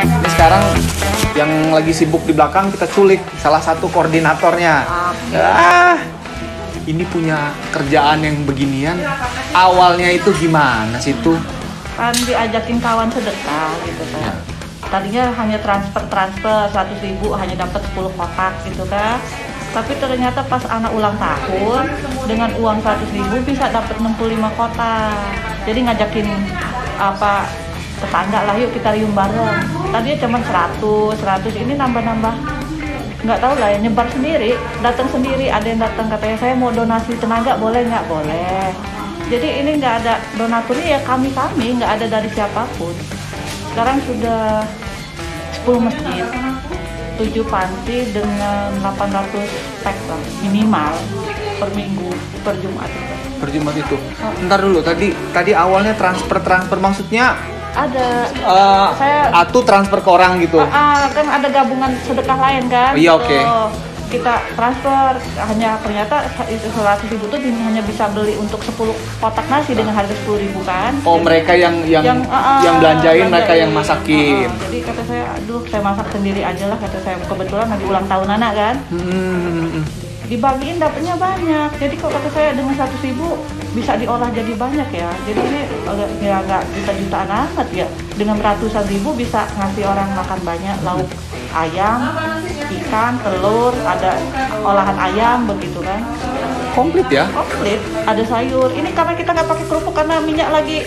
Ini sekarang yang lagi sibuk di belakang kita culik salah satu koordinatornya. Ini punya kerjaan yang beginian. Awalnya itu gimana sih tuh? Kan diajakin kawan sedekah gitu kan. Tadinya hanya transfer 100.000 hanya dapat 10 kotak gitu kan. Tapi ternyata pas anak ulang tahun dengan uang 100.000 bisa dapat 65 kotak. Jadi ngajakin tetangga lah, yuk kita rium bareng. Tadinya cuma 100 ini nambah-nambah. Nggak tahu lah ya, nyebar sendiri, datang sendiri. Ada yang datang katanya saya mau donasi tenaga, boleh nggak? Boleh. Jadi ini nggak ada donaturnya ya kami nggak ada dari siapapun. Sekarang sudah 10 masjid, 7 panti dengan 800 pack lah minimal per minggu, per Jumat itu. Per Jumat itu. Ntar dulu, tadi awalnya transfer maksudnya ada saya transfer ke orang gitu. Kan ada gabungan sedekah lain kan. Iya, oke. Kita transfer hanya ternyata itu 100.000 tuh hanya bisa beli untuk 10 kotak nasi dengan harga 10.000 kan. Oh, jadi, mereka yang belanjain, mereka yang masakin. Jadi kata saya, aduh saya masak sendiri aja lah, kata saya, kebetulan lagi ulang tahun anak kan. Dibagiin dapatnya banyak. Jadi kalau kata saya dengan 100.000 bisa diolah jadi banyak ya. Jadi ini agak juta-jutaan amat ya. Dengan ratusan ribu bisa ngasih orang makan banyak, lauk ayam, ikan, telur, ada olahan ayam begitu kan. Komplit ya? Komplit, ada sayur. Ini karena kita nggak pakai kerupuk karena minyak lagi.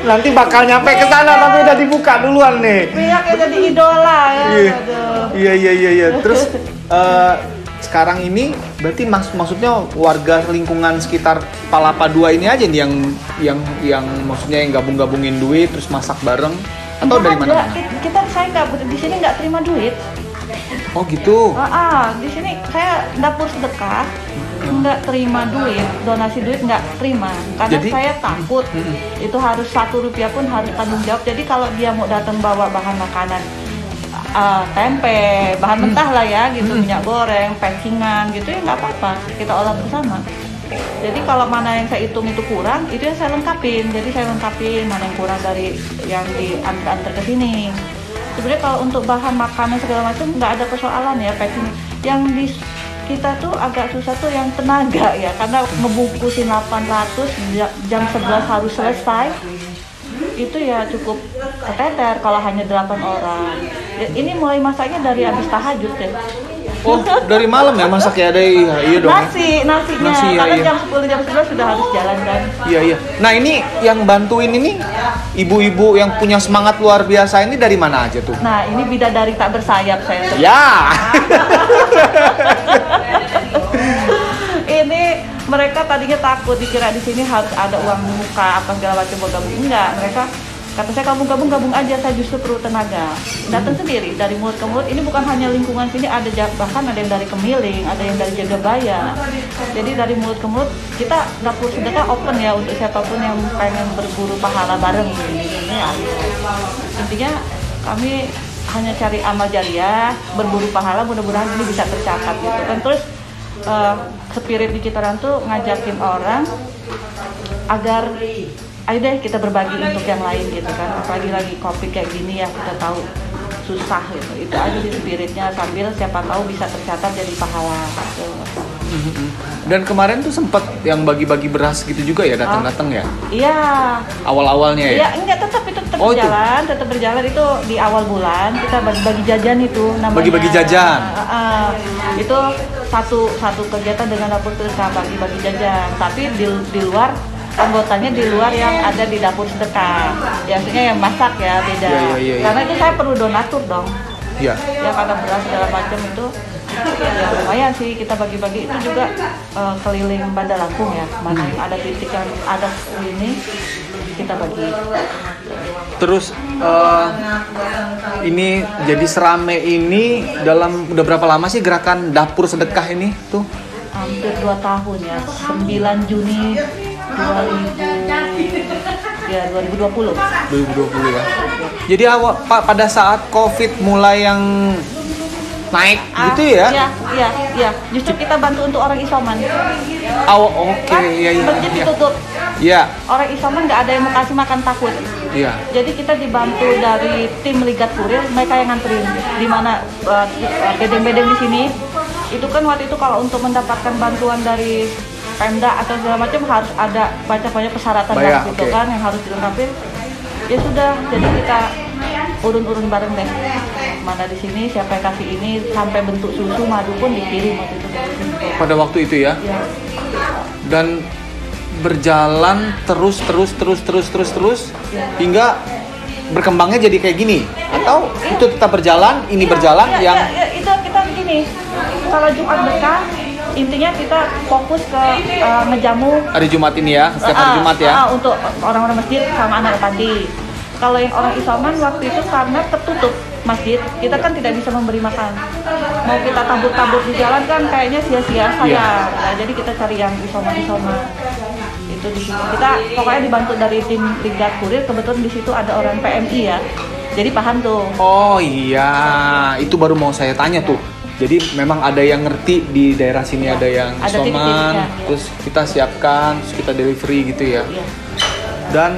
Nanti bakal nyampe ke sana tapi udah dibuka duluan nih. Minyaknya jadi idola ya. Iya. Terus sekarang ini berarti maksudnya warga lingkungan sekitar Palapa 2 ini aja nih yang maksudnya yang gabung-gabungin duit terus masak bareng atau dari mana? Saya nggak di sini nggak terima duit. Oh gitu. Di sini saya dapur sedekah nggak terima duit, donasi duit nggak terima karena jadi, saya takut itu harus 1 rupiah pun harus tanggung jawab. Jadi kalau dia mau datang bawa bahan makanan, tempe, bahan mentah lah ya gitu, minyak goreng, packingan gitu ya nggak apa-apa, kita olah bersama. Jadi kalau mana yang saya hitung itu kurang, itu yang saya lengkapin. Jadi saya lengkapin mana yang kurang dari yang diantar ke sini. Sebenarnya kalau untuk bahan makanan segala macam nggak ada persoalan ya packing. Yang di kita tuh agak susah tuh yang tenaga ya, karena ngebungkusin 800 jam 11 harus selesai. Itu ya cukup keteter kalau hanya 8 orang. Ini mulai masaknya dari habis tahajud deh. Oh, dari malam ya masak ya? Iya dong. Nasinya. Karena jam 10 jam 11 sudah harus jalan kan. Iya. Nah, ini yang bantuin ini ibu-ibu yang punya semangat luar biasa ini dari mana aja tuh? Nah, ini bidadari tak bersayap saya. Ya. Ini mereka tadinya takut dikira di sini harus ada uang muka apa segala macam gabung. Enggak, mereka kata saya gabung aja, saya justru perlu tenaga. Datang sendiri dari mulut ke mulut. Ini bukan hanya lingkungan sini, bahkan ada yang dari Kemiling, ada yang dari Jagabaya. Jadi dari mulut ke mulut kita dapur sedekah open ya untuk siapapun yang pengen berburu pahala bareng ini ya. Intinya kami hanya cari amal jariah, berburu pahala, mudah-mudahan ini bisa tercatat gitu kan. Terus spirit di Citaran tuh ngajakin orang agar ayo deh kita berbagi untuk yang lain gitu kan. Apalagi lagi COVID kayak gini ya, kita tahu susah gitu. Itu aja sih spiritnya, sambil siapa tahu bisa tercatat jadi pahala gitu. Dan kemarin tuh sempat yang bagi-bagi beras gitu juga ya, datang-datang ya? Iya. Awal-awalnya ya? Iya, enggak, tetap berjalan, tetap berjalan. Itu di awal bulan kita bagi-bagi jajan itu namanya. Bagi-bagi jajan. Itu satu kegiatan dengan dapur sedekah, bagi-bagi jajan. Tapi di luar anggotanya di luar yang ada di dapur sedekah. Biasanya yang masak ya beda. Iya. Karena itu saya perlu donatur dong. Iya. Ya karena beras segala macam itu ya lumayan sih kita bagi-bagi. Itu juga keliling Bandar Lampung ya. Mana yang ada titik yang ada ini kita bagi. Terus ini jadi serame ini udah berapa lama sih gerakan dapur sedekah ini tuh? Hampir 2 tahun ya. 9 Juni 2020 ya. Jadi pada saat COVID mulai yang naik gitu ya? Iya. Justru kita bantu untuk orang isoman. Oh, oke, iya, iya. Masjid Iya. ditutup. Iya. Orang isoman nggak ada yang mau kasih makan, takut. Iya. Jadi kita dibantu dari tim Ligat Kurir, mereka yang nganterin. Di mana bedeng-bedeng di sini, itu kan waktu itu kalau untuk mendapatkan bantuan dari Pemda atau segala macam harus ada banyak persyaratan Bayar, gitu oke. kan yang harus dilengkapi. Ya sudah, jadi kita urun-urun bareng deh. Mana di sini siapa yang kasih ini, sampai bentuk susu madu pun dikirim waktu itu dari sini. Pada waktu itu ya. Ya. Dan berjalan terus Ya. hingga berkembangnya jadi kayak gini. Atau itu tetap berjalan, ini berjalan yang itu kita begini. Kalau Jumat Berkah, intinya kita fokus ke ngejamu hari Jumat ini ya, setiap hari Jumat ya. untuk orang-orang masjid sama anak panti. Kalau yang orang isoman waktu itu karena tertutup masjid, kita kan tidak bisa memberi makan. Mau kita tabur-tabur di jalan kan kayaknya sia-sia sayang. Iya. Nah, jadi kita cari yang isoman. Itu di sini. Kita pokoknya dibantu dari tim Ligat Kurir, kebetulan di situ ada orang PMI ya. Jadi paham tuh. Oh iya, itu baru mau saya tanya tuh. Jadi memang ada yang ngerti di daerah sini, ada yang Ada isoman, titik-titiknya, terus kita siapkan, terus kita delivery gitu ya. Iya. Dan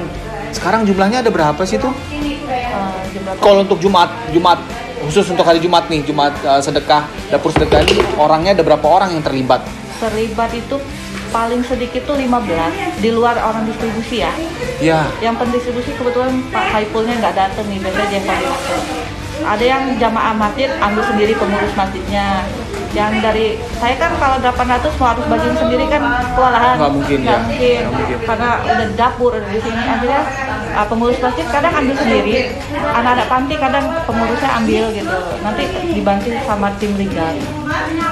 sekarang jumlahnya ada berapa sih tuh? Jumlah Kalau untuk Jumat khusus untuk hari Jumat nih, Jumat sedekah, dapur sedekah ini orangnya ada berapa orang yang terlibat? terlibat itu paling sedikit tuh 15 di luar orang distribusi ya. Ya, Yang pendistribusi kebetulan Pak Haipulnya nggak datang nih, biasanya dia yang koordinator. Ada yang jamaah masjid ambil sendiri pengurus masjidnya. Yang dari saya kan kalau 800 mau harus bagiin sendiri kan kewalahan. Nggak mungkin, Nggak ya. mungkin. Nggak mungkin. Karena udah dapur udah di sini, akhirnya pengurus masjid kadang ambil sendiri, anak-anak panti kadang pengurusnya ambil gitu. Nanti dibantu sama tim Ligat.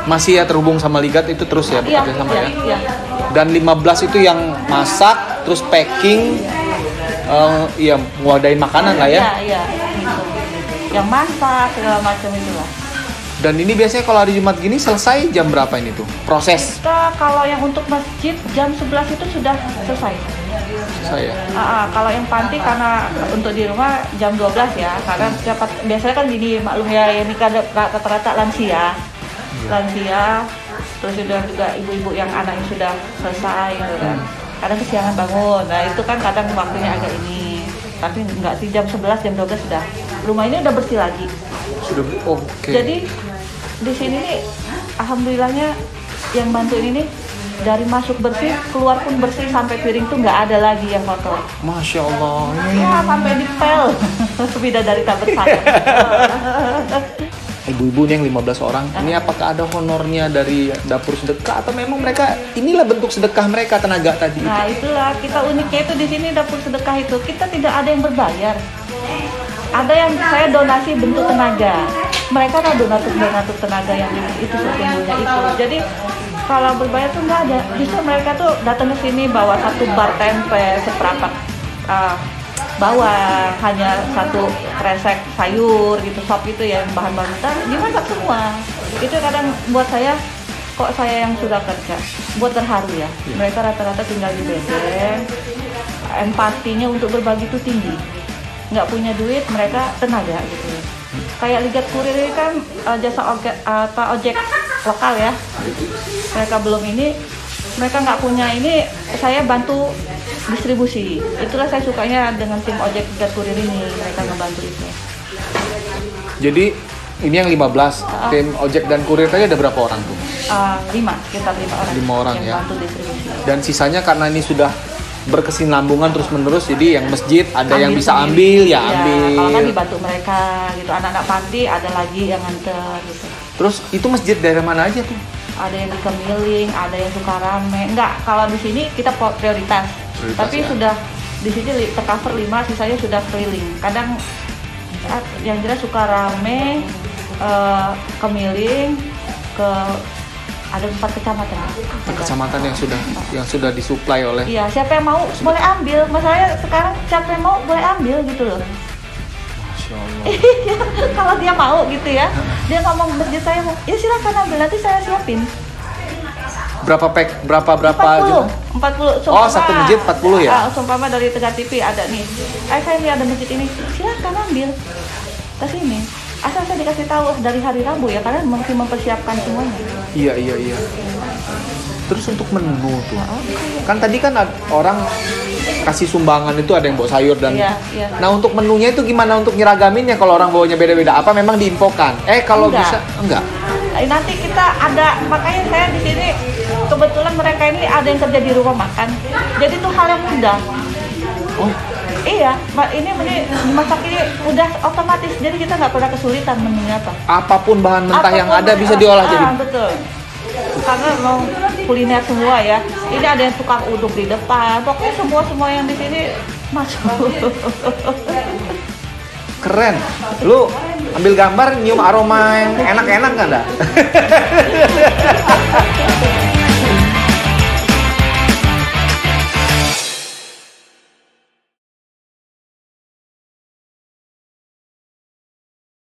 masih ya terhubung sama Ligat itu terus ya Iya, bekerja sama ya. iya. Dan 15 itu yang masak, terus packing, iya ngewadain makanan lah ya. Iya, gitu. Yang masak segala macam itulah. Dan ini biasanya kalau hari Jumat gini selesai jam berapa ini tuh? Proses Kita kalau yang untuk masjid jam 11 itu sudah selesai. saya. Kalau yang panti karena untuk di rumah jam 12 ya, karena biasanya kan gini maklum ya, ini kan rata-rata lansia, terus juga ibu-ibu yang anaknya sudah selesai gitu kan. Kadang kesiangan bangun, nah itu kan kadang waktunya agak ini. Tapi enggak sih, jam 11, jam 12 sudah. Rumah ini udah bersih lagi. Sudah oke. Jadi di sini nih, alhamdulillahnya yang bantu ini nih, dari masuk bersih, keluar pun bersih, sampai piring tuh nggak ada lagi yang kotor. Masya Allah. Ya, sampai dipel. Bidadari tak bersayap. Ibu-ibu nih yang 15 orang, ini apakah ada honornya dari dapur sedekah atau memang mereka inilah bentuk sedekah mereka tenaga tadi? Nah itulah kita uniknya itu di sini dapur sedekah itu kita tidak ada yang berbayar. Ada yang saya donasi bentuk tenaga. Mereka adalah donatur tenaga yang itu sesungguhnya itu. Jadi kalau berbayar tuh nggak ada. Justru mereka tuh datang ke sini bawa satu bar tempe, seperempat bawang, hanya satu kresek sayur gitu, sop itu yang bahan-bahan mentah dimasak semua. Itu kadang buat saya, kok saya yang sudah kerja, buat terharu ya. Mereka rata-rata tinggal di bedeng, empatinya untuk berbagi itu tinggi. Nggak punya duit, mereka tenaga gitu. Kayak Ligat Kurir ini kan jasa ojek lokal ya. Mereka belum ini, mereka nggak punya ini, saya bantu distribusi. Itulah saya sukanya dengan tim ojek Ligat Kurir ini, mereka ngebantu itu. Jadi ini yang 15, tim ojek dan kurir tadi ada berapa orang tuh? 5 orang. 5 orang yang ya. bantu distribusi. Dan sisanya karena ini sudah berkesinambungan terus menerus, jadi yang masjid ada yang bisa sendiri. ambil ya Iya, ambil. kalau kan dibantu mereka gitu, anak-anak panti ada lagi yang nganter gitu. Terus itu masjid daerah mana aja tuh? Ada yang di Kemiling, ada yang Sukarame. Enggak, kalau di sini kita prioritas. Tapi ya. sudah di sini tercover 5, sisanya sudah keliling. Kadang yang jelas Sukarame, Kemiling, ada 4 kecamatan. Kecamatan yang sudah disuplai oleh. Iya, siapa yang mau boleh ambil. Masalahnya sekarang siapa yang mau boleh ambil gitu loh. Masya Allah. Kalau dia mau gitu ya, dia ngomong masjid saya mau, ya silakan ambil, nanti saya siapin. Berapa pack? Berapa 40. Oh, satu masjid 40 ya? Sumpama dari Tegar TV ada nih. Saya lihat ada masjid ini, silakan ambil ke sini. Asal saya dikasih tahu dari hari Rabu ya, karena mungkin mempersiapkan semuanya. Iya. Terus untuk menu tuh, kan tadi kan orang kasih sumbangan itu ada yang bawa sayur dan. Iya, iya. Nah untuk menunya itu gimana untuk nyeragaminnya kalau orang bawanya beda-beda? Apa memang diinfokan? Kalau Enggak. bisa enggak? Nanti kita ada, makanya saya di sini kebetulan mereka ini ada yang kerja di rumah makan, jadi itu hal yang mudah. Oh, Iya, ini masak ini udah otomatis, jadi kita nggak pernah kesulitan menunya apa. apapun bahan mentah yang Apapun ada bisa diolah jadi. Betul. Karena mau kuliner semua ya. Ini ada yang tukang uduk di depan. Pokoknya semua yang di sini masuk. Keren. Lu ambil gambar nyium aroma yang enak-enak kan dah?